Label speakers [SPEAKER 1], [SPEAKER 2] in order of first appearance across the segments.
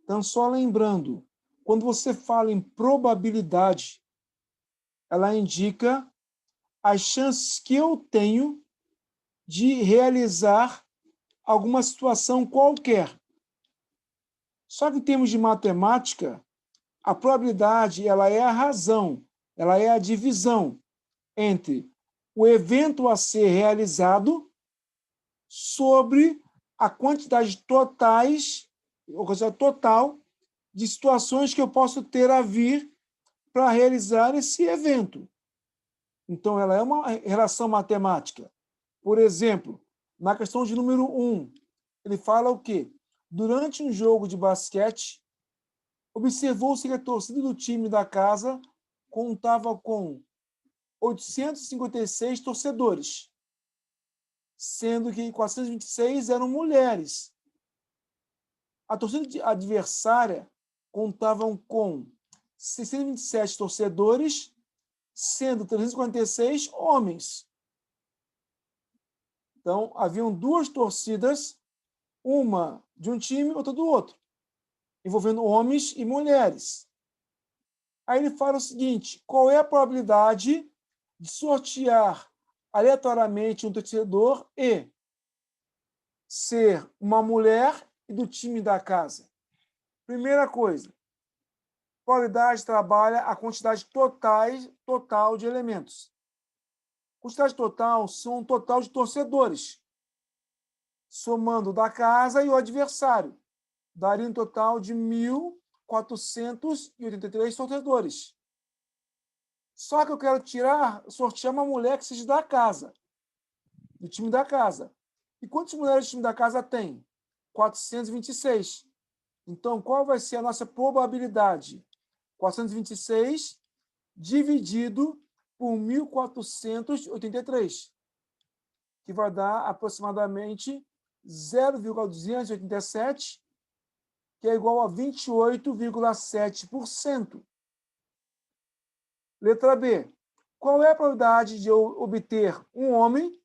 [SPEAKER 1] Então, só lembrando, quando você fala em probabilidade, ela indica as chances que eu tenho de realizar alguma situação qualquer. Só que em termos de matemática, a probabilidade ela é a razão, ela é a divisão entre o evento a ser realizado sobre a quantidade totais, ou seja, total de situações que eu posso ter a vir para realizar esse evento. Então, ela é uma relação matemática. Por exemplo, na questão de número 1, ele fala o quê? Durante um jogo de basquete, observou-se que a torcida do time da casa contava com 856 torcedores, sendo que 426 eram mulheres. A torcida adversária contavam com 627 torcedores, sendo 346 homens. Então, haviam duas torcidas, uma de um time, outra do outro, envolvendo homens e mulheres. Aí ele fala o seguinte: qual é a probabilidade de sortear aleatoriamente um torcedor e ser uma mulher e do time da casa? Primeira coisa, probabilidade trabalha a quantidade total de elementos. Quantidade total são um total de torcedores, somando da casa e o adversário. Daria um total de 1.483 torcedores. Só que eu quero sortear uma mulher que seja da casa, do time da casa. E quantas mulheres o time da casa tem? 426. Então, qual vai ser a nossa probabilidade? 426 dividido por 1.483, que vai dar aproximadamente 0,287, que é igual a 28,7%. Letra B. Qual é a probabilidade de eu obter um homem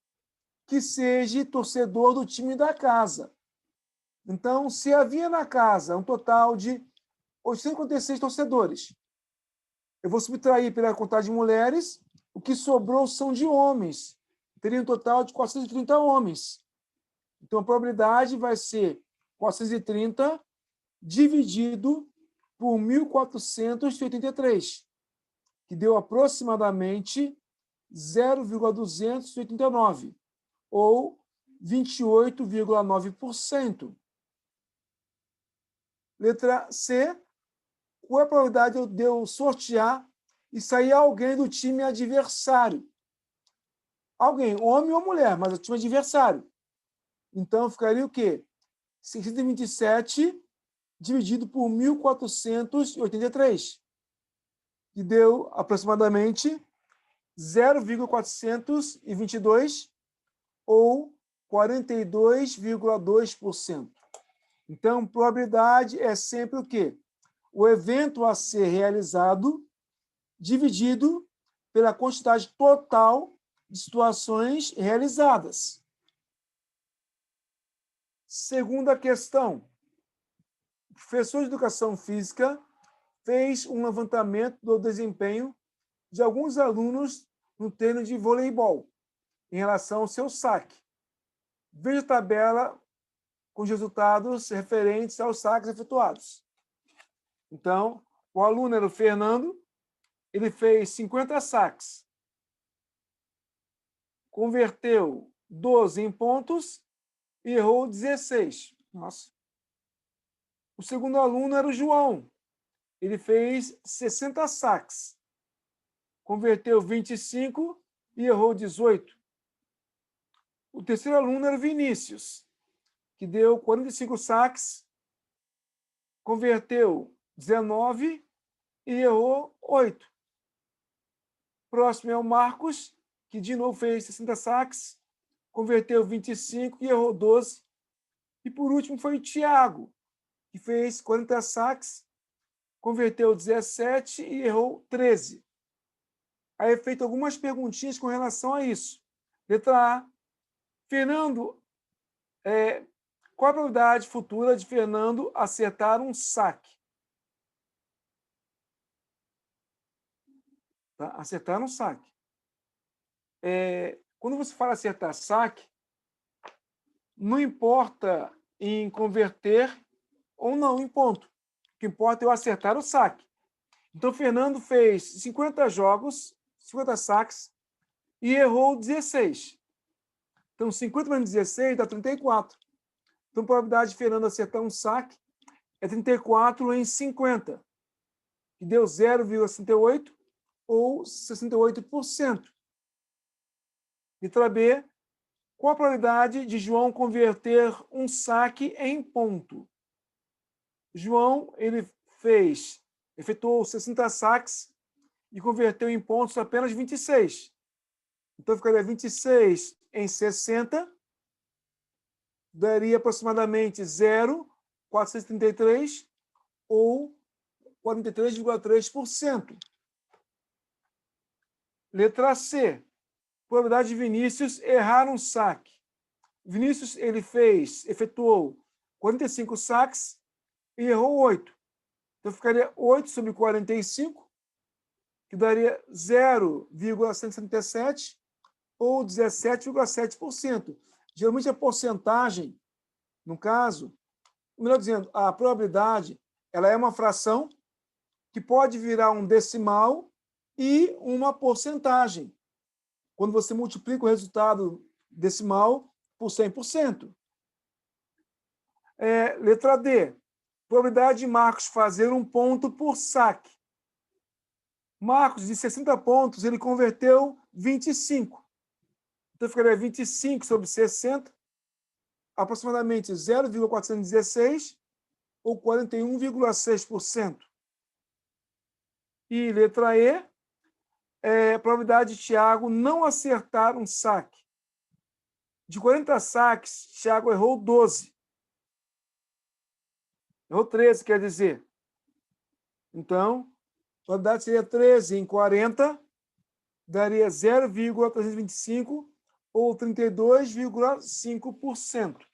[SPEAKER 1] que seja torcedor do time da casa? Então, se havia na casa um total de 856 torcedores, eu vou subtrair pela contagem de mulheres, o que sobrou são de homens. Teria um total de 430 homens. Então, a probabilidade vai ser 430 dividido por 1.483, que deu aproximadamente 0,289, ou 28,9%. Letra C. Qual é a probabilidade de eu sortear e sair alguém do time adversário? Alguém, homem ou mulher, mas o time adversário. Então, ficaria o quê? 627 dividido por 1.483, que deu aproximadamente 0,422 ou 42,2%. Então, probabilidade é sempre o quê? O evento a ser realizado dividido pela quantidade total de situações realizadas. Segunda questão. O professor de Educação Física fez um levantamento do desempenho de alguns alunos no treino de voleibol em relação ao seu saque. Veja a tabela com os resultados referentes aos saques efetuados. Então, o aluno era o Fernando, ele fez 50 saques, converteu 12 em pontos e errou 16. Nossa. O segundo aluno era o João, ele fez 60 saques, converteu 25 e errou 18. O terceiro aluno era o Vinícius, que deu 45 saques, converteu 19 e errou 8. Próximo é o Marcos, que de novo fez 60 saques, converteu 25 e errou 12. E por último foi o Thiago, que fez 40 saques, converteu 17 e errou 13. Aí é feito algumas perguntinhas com relação a isso. Letra A. Fernando Qual a probabilidade futura de Fernando acertar um saque? Tá? Acertar um saque. Quando você fala acertar saque, não importa em converter ou não em ponto. O que importa é eu acertar o saque. Então, Fernando fez 50 jogos, 50 saques, e errou 16. Então, 50 menos 16 dá 34. Então, a probabilidade de Fernando acertar um saque é 34 em 50, que deu 0,68 ou 68%. Letra B, qual a probabilidade de João converter um saque em ponto? João, ele efetuou 60 saques e converteu em pontos apenas 26. Então, ficaria 26 em 60, daria aproximadamente 0,433 ou 43,3%. Letra C. Probabilidade de Vinícius errar um saque. Vinícius ele efetuou 45 saques e errou 8. Então ficaria 8 sobre 45, que daria 0,177 ou 17,7%. Geralmente a porcentagem, no caso, melhor dizendo, a probabilidade, ela é uma fração que pode virar um decimal e uma porcentagem, quando você multiplica o resultado decimal por 100%. Letra D. Probabilidade de Marcos fazer um ponto por saque. Marcos, de 60 pontos, ele converteu 25. Então, ficaria 25 sobre 60, aproximadamente 0,416 ou 41,6%. E letra E, probabilidade de Thiago não acertar um saque. De 40 saques, Thiago errou 12. Errou 13, quer dizer. Então, a probabilidade seria 13 em 40, daria 0,325 ou 32,5%.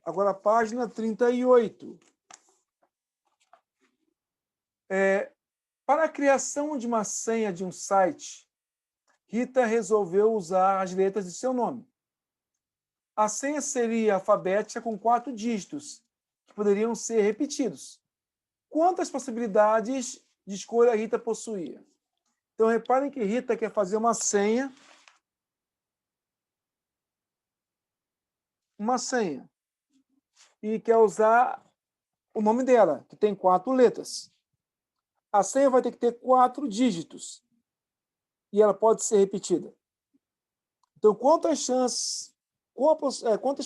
[SPEAKER 1] Agora, a página 38. Para a criação de uma senha de um site, Rita resolveu usar as letras de seu nome. A senha seria alfabética com 4 dígitos, que poderiam ser repetidos. Quantas possibilidades de escolha Rita possuía? Então, reparem que Rita quer fazer uma senha. E quer usar o nome dela, que tem 4 letras. A senha vai ter que ter 4 dígitos. E ela pode ser repetida. Então, quantas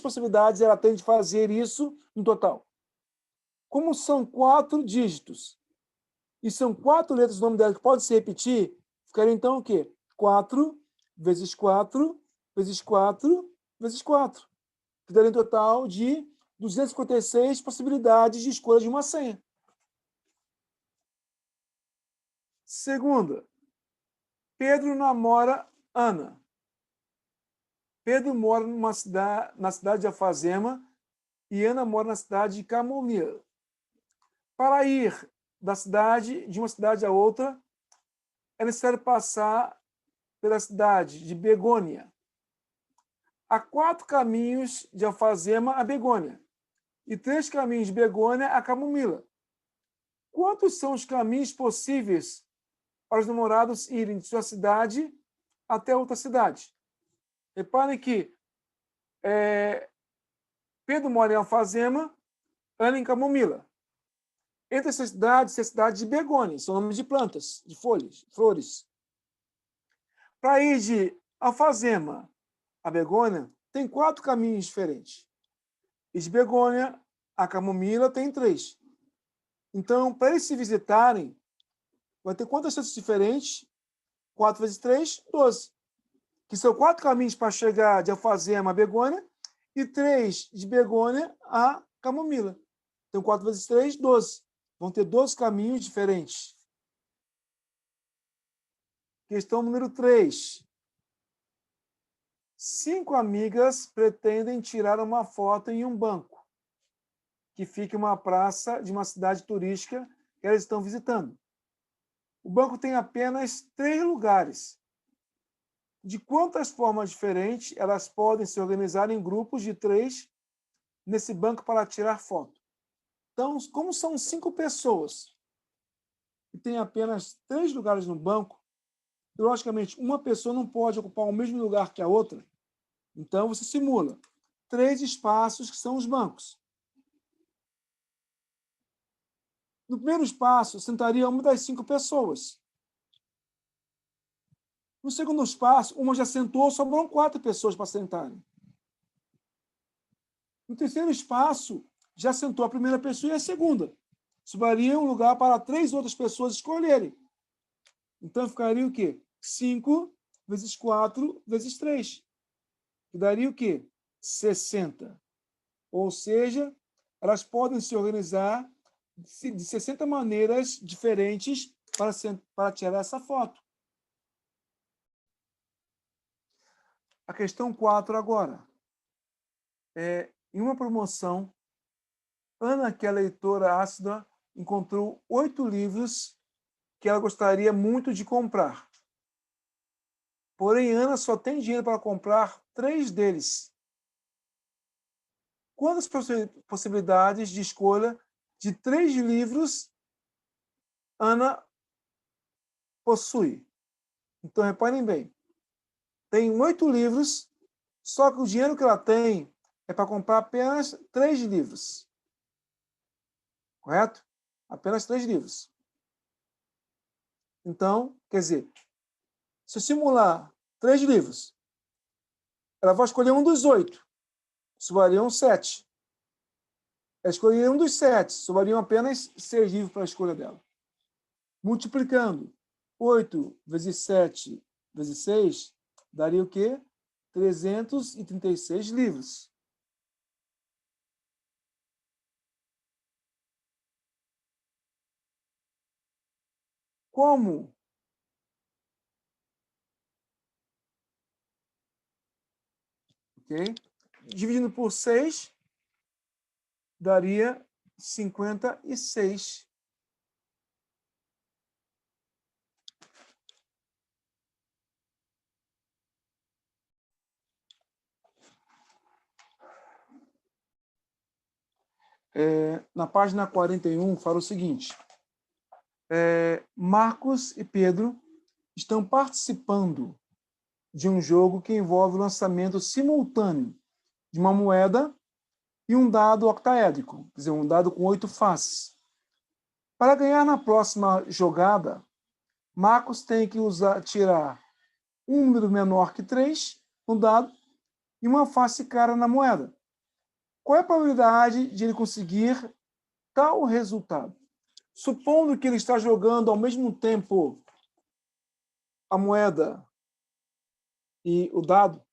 [SPEAKER 1] possibilidades ela tem de fazer isso no total? Como são 4 dígitos e são 4 letras do nome dela que podem se repetir, ficaria então o quê? 4 vezes 4 vezes 4 vezes 4. Que daria um total de 256 possibilidades de escolha de uma senha. Segunda, Pedro namora Ana. Pedro mora na cidade de Alfazema e Ana mora na cidade de Camomila. Para ir de uma cidade a outra, é necessário passar pela cidade de Begônia. Há 4 caminhos de Alfazema a Begônia e 3 caminhos de Begônia a Camomila. Quantos são os caminhos possíveis para os namorados irem de sua cidade até outra cidade? Reparem que Pedro mora em Alfazema, Ana em Camomila. Entre essas cidades, tem a cidade de Begônia, são nomes de plantas, de folhas, flores. Para ir de Alfazema a Begônia, tem 4 caminhos diferentes. E de Begônia a Camomila tem 3. Então, para eles se visitarem, vai ter quantas chances diferentes? 4 vezes 3, 12. Que são 4 caminhos para chegar de Alfazema a Begônia e 3 de Begônia a Camomila. Então, 4 vezes 3, 12. Vão ter 12 caminhos diferentes. Questão número 3. 5 amigas pretendem tirar uma foto em um banco que fica em uma praça de uma cidade turística que elas estão visitando. O banco tem apenas 3 lugares. De quantas formas diferentes elas podem se organizar em grupos de 3 nesse banco para tirar foto? Então, como são 5 pessoas e tem apenas 3 lugares no banco, logicamente, uma pessoa não pode ocupar o mesmo lugar que a outra. Então, você simula 3 espaços que são os bancos. No primeiro espaço, sentaria uma das 5 pessoas. No segundo espaço, uma já sentou, sobraram 4 pessoas para sentarem. No terceiro espaço, já sentou a primeira pessoa e a segunda. Sobraria um lugar para 3 outras pessoas escolherem. Então, ficaria o quê? 5 vezes 4 vezes 3. Que daria o quê? 60. Ou seja, elas podem se organizar de 60 maneiras diferentes para tirar essa foto. A questão 4 agora. Em uma promoção, Ana, que é leitora ácida, encontrou 8 livros que ela gostaria muito de comprar. Porém, Ana só tem dinheiro para comprar 3 deles. Quantas possibilidades de escolha de 3 livros Ana possui? Então, reparem bem. Tem 8 livros, só que o dinheiro que ela tem é para comprar apenas 3 livros. Correto? Apenas 3 livros. Então, quer dizer, se eu simular 3 livros, ela vai escolher um dos 8. Sobrariam 7. Ela escolheria um dos 7. Sobrariam apenas 6 livros para a escolha dela. Multiplicando 8 vezes 7 vezes 6, daria o quê? 336 livros. Como? Ok? Dividindo por 6, daria 56. Na página 41, fala o seguinte. Marcos e Pedro estão participando de um jogo que envolve o lançamento simultâneo de uma moeda e um dado octaédrico, quer dizer, um dado com 8 faces. Para ganhar na próxima jogada, Marcos tem que tirar um número menor que 3 no dado e uma face cara na moeda. Qual é a probabilidade de ele conseguir tal resultado? Supondo que ele está jogando ao mesmo tempo a moeda e o dado,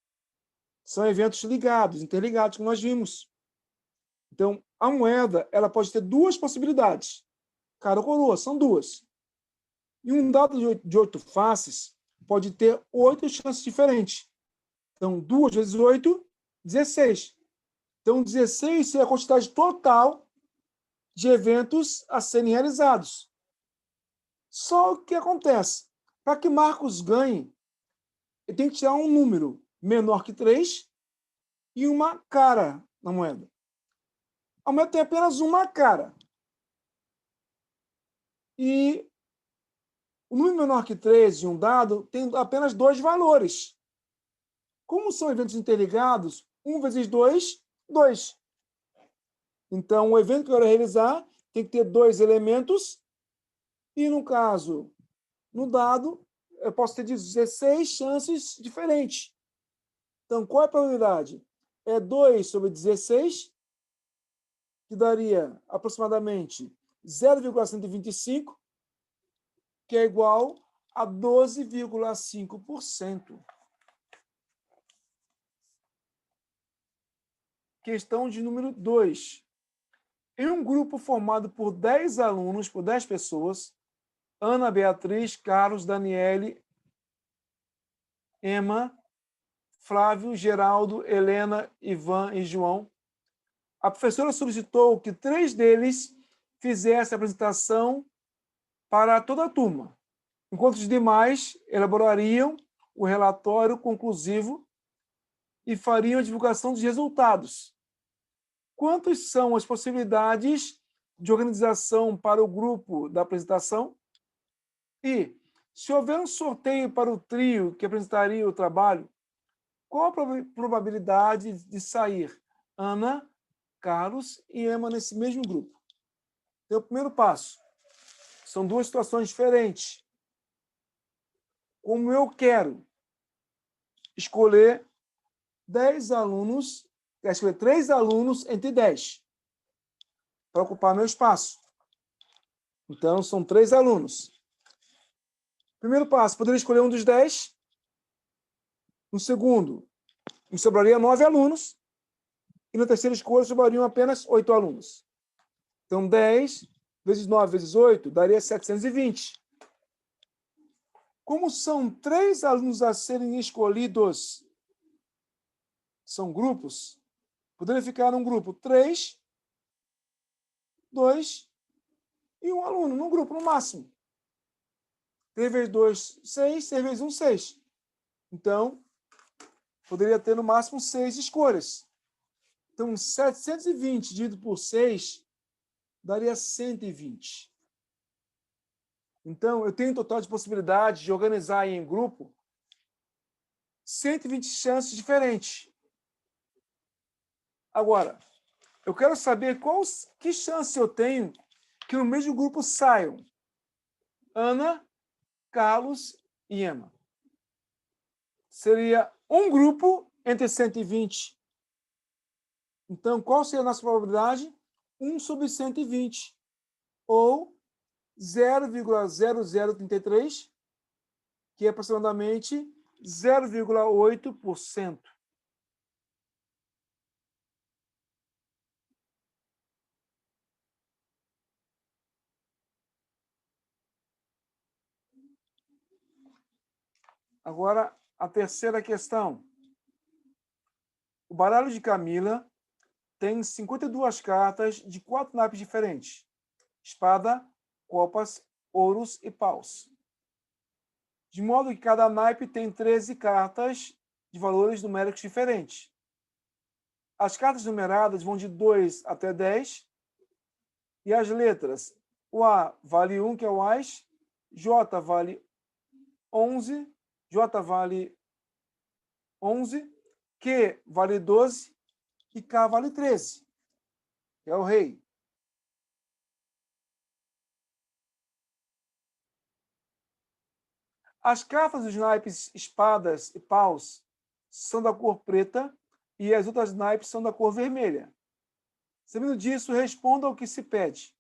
[SPEAKER 1] são eventos ligados, interligados, como nós vimos. Então, a moeda ela pode ter 2 possibilidades. Cara ou coroa, são 2. E um dado de 8 faces pode ter 8 chances diferentes. Então, 2 vezes 8, 16. Então, 16 seria a quantidade total de eventos a serem realizados. Só o que acontece? Para que Marcos ganhe, ele tem que tirar um número menor que 3 e uma cara na moeda. A moeda tem apenas uma cara. E o número menor que 3 de um dado tem apenas 2 valores. Como são eventos interligados, 1 vezes 2, 2. Então, o evento que eu quero realizar tem que ter 2 elementos. E, no caso, no dado, eu posso ter 16 chances diferentes. Então, qual é a probabilidade? É 2 sobre 16, que daria aproximadamente 0,125, que é igual a 12,5%. Questão de número 2. Em um grupo formado por 10 alunos, por 10 pessoas, Ana, Beatriz, Carlos, Daniele Emma, Flávio, Geraldo, Helena, Ivan e João. A professora solicitou que 3 deles fizessem a apresentação para toda a turma, enquanto os demais elaborariam o relatório conclusivo e fariam a divulgação dos resultados. Quantas são as possibilidades de organização para o grupo da apresentação? E, se houver um sorteio para o trio que apresentaria o trabalho, qual a probabilidade de sair Ana, Carlos e Emma nesse mesmo grupo? Então, o primeiro passo. São 2 situações diferentes. Como eu quero escolher 10 alunos, quero escolher 3 alunos entre 10 para ocupar meu espaço. Então, são 3 alunos. Primeiro passo, poderia escolher um dos 10. No segundo, me sobraria 9 alunos. E na terceira escolha, sobrariam apenas 8 alunos. Então, 10 vezes 9 vezes 8 daria 720. Como são 3 alunos a serem escolhidos, são grupos, poderia ficar num grupo 3, 2 e 1 aluno, num grupo, no máximo. 3 vezes 2, 6, 6 vezes 1, 6. Então, poderia ter no máximo 6 escolhas. Então, 720 dividido por 6 daria 120. Então, eu tenho um total de possibilidade de organizar em grupo 120 chances diferentes. Agora, eu quero saber que chance eu tenho que no mesmo grupo saiam Ana, Carlos e Emma. Seria um grupo entre 120. Então, qual seria a nossa probabilidade? 1 sobre 120. Ou 0,0033, que é aproximadamente 0,8%. Agora, a terceira questão. O baralho de Camila tem 52 cartas de 4 naipes diferentes. Espada, copas, ouros e paus. De modo que cada naipe tem 13 cartas de valores numéricos diferentes. As cartas numeradas vão de 2 até 10, e as letras, o A vale 1, que é o Ás, J vale 11, J vale 11, Q vale 12 e K vale 13, que é o rei. As cartas dos naipes espadas e paus são da cor preta e as outras naipes são da cor vermelha. Sabendo disso, responda ao que se pede.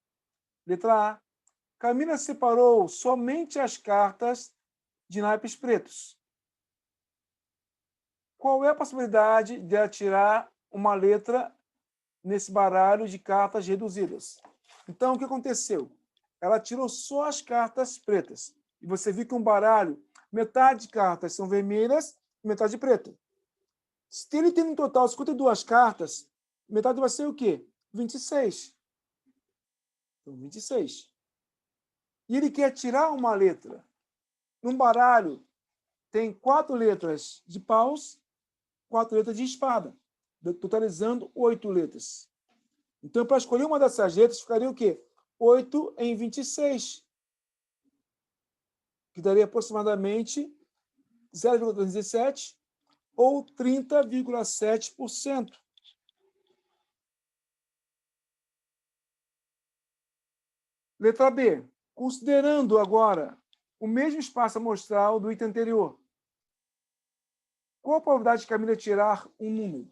[SPEAKER 1] Letra A. Camila separou somente as cartas de naipes pretos. Qual é a possibilidade de atirar uma letra nesse baralho de cartas reduzidas? Então, o que aconteceu? Ela tirou só as cartas pretas. E você viu que um baralho, metade de cartas são vermelhas e metade preta. Se ele tem no total 52 cartas, metade vai ser o quê? 26. Então, 26. E ele quer tirar uma letra. Num baralho, tem 4 letras de paus, 4 letras de espada, totalizando 8 letras. Então, para escolher uma dessas letras, ficaria o quê? 8 em 26. Que daria aproximadamente 0,17 ou 30,7%. Letra B. Considerando agora o mesmo espaço amostral do item anterior, qual a probabilidade de Camila tirar um número?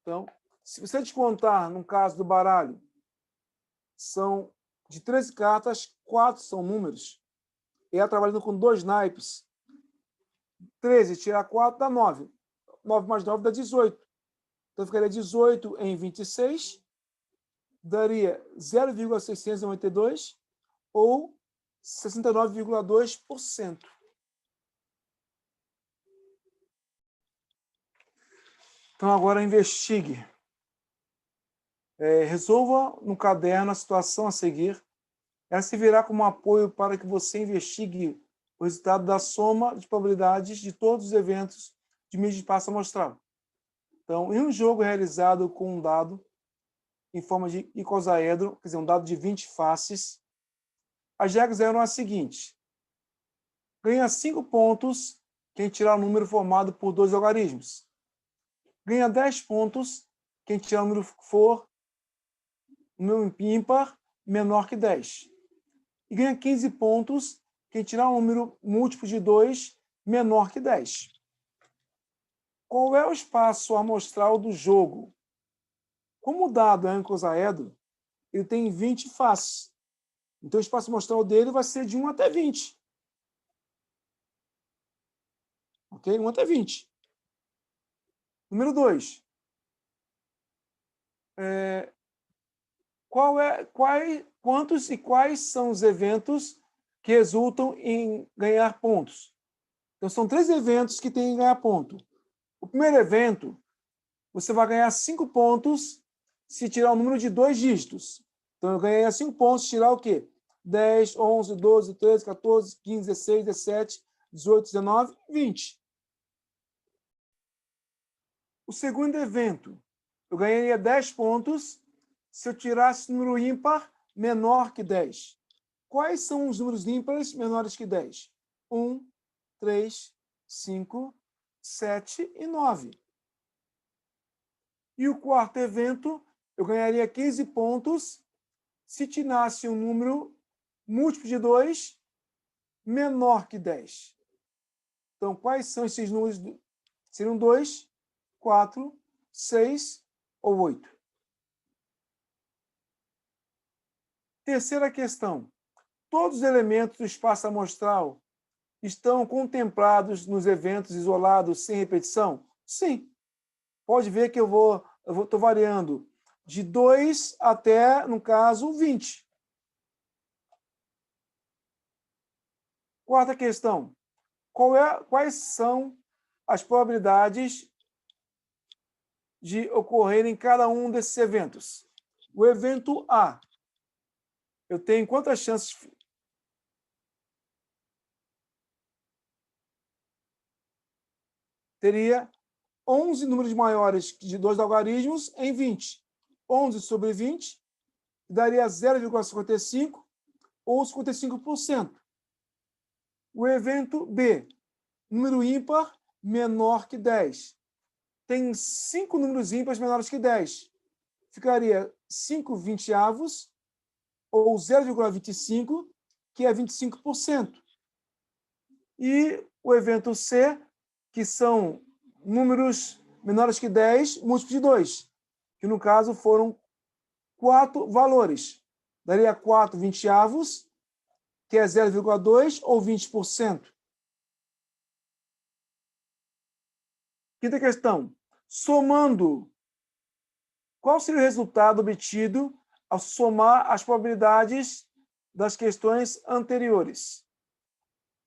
[SPEAKER 1] Então, se você descontar, no caso do baralho, são de 13 cartas, 4 são números. E ela trabalhando com 2 naipes. 13 tirar 4 dá 9. 9 mais 9 dá 18. Então, ficaria 18 em 26, daria 0,692 ou 69,2%. Então, agora investigue. Resolva no caderno a situação a seguir. Ela servirá como apoio para que você investigue o resultado da soma de probabilidades de todos os eventos de mídia de espaço amostral. Então, em um jogo realizado com um dado em forma de icosaedro, quer dizer, um dado de 20 faces, as regras eram as seguintes. Ganha 5 pontos quem tirar o número formado por 2 algarismos. Ganha 10 pontos quem tirar o número que for número ímpar menor que 10. E ganha 15 pontos quem tirar um número múltiplo de 2 menor que 10. Qual é o espaço amostral do jogo? Como o dado é um icosaedro, ele tem 20 faces. Então, o espaço amostral dele vai ser de 1 até 20. Ok? 1 até 20. Número 2. Quantos e quais são os eventos que resultam em ganhar pontos? Então, são 3 eventos que têm que ganhar ponto. O primeiro evento, você vai ganhar 5 pontos se tirar o número de 2 dígitos. Então, eu ganhei 5 pontos, tirar o quê? 10, 11, 12, 13, 14, 15, 16, 17, 18, 19, 20. O segundo evento, eu ganharia 10 pontos se eu tirasse o número ímpar menor que 10. Quais são os números ímpares menores que 10? 1, 3, 5, 7 e 9. E o quarto evento, eu ganharia 15 pontos se tirasse um número múltiplo de 2 menor que 10. Então, quais são esses números? Seriam 2, 4, 6 ou 8. Terceira questão. Todos os elementos do espaço amostral estão contemplados nos eventos isolados sem repetição? Sim. Pode ver que eu estou variando de 2 até, no caso, 20. Quarta questão. Quais são as probabilidades de ocorrerem cada um desses eventos? O evento A, eu tenho quantas chances? Teria 11 números maiores de 2 algarismos em 20. 11 sobre 20 daria 0,55 ou 55%. O evento B, número ímpar menor que 10. Tem 5 números ímpares menores que 10. Ficaria 5 vinteavos ou 0,25, que é 25%. E o evento C, que são números menores que 10, múltiplos de 2, que no caso foram 4 valores. Daria 4 vinteavos, que é 0,2 ou 20%. Quinta questão. Somando, qual seria o resultado obtido ao somar as probabilidades das questões anteriores?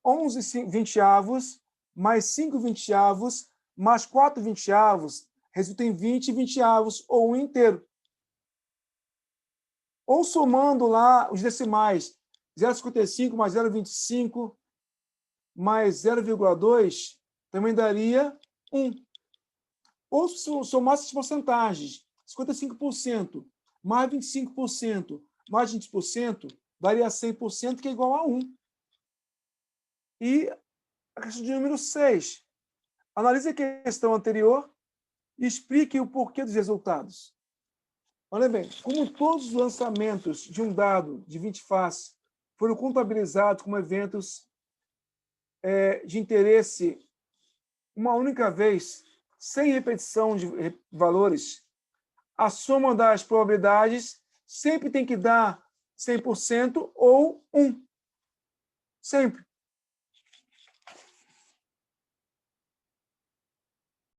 [SPEAKER 1] 11 vinteavos mais 5 vinteavos mais 4 vinteavos resulta em 20 vinteavos ou 1 inteiro. Ou somando lá os decimais, 0,55 mais 0,25 mais 0,2 também daria 1. Ou se somasse as porcentagens, 55% mais 25% mais 20%, daria 100%, que é igual a 1. E a questão de número 6. Analise a questão anterior e explique o porquê dos resultados. Olha bem, como todos os lançamentos de um dado de 20 faces foram contabilizados como eventos de interesse uma única vez, sem repetição de valores, a soma das probabilidades sempre tem que dar 100% ou 1. Sempre.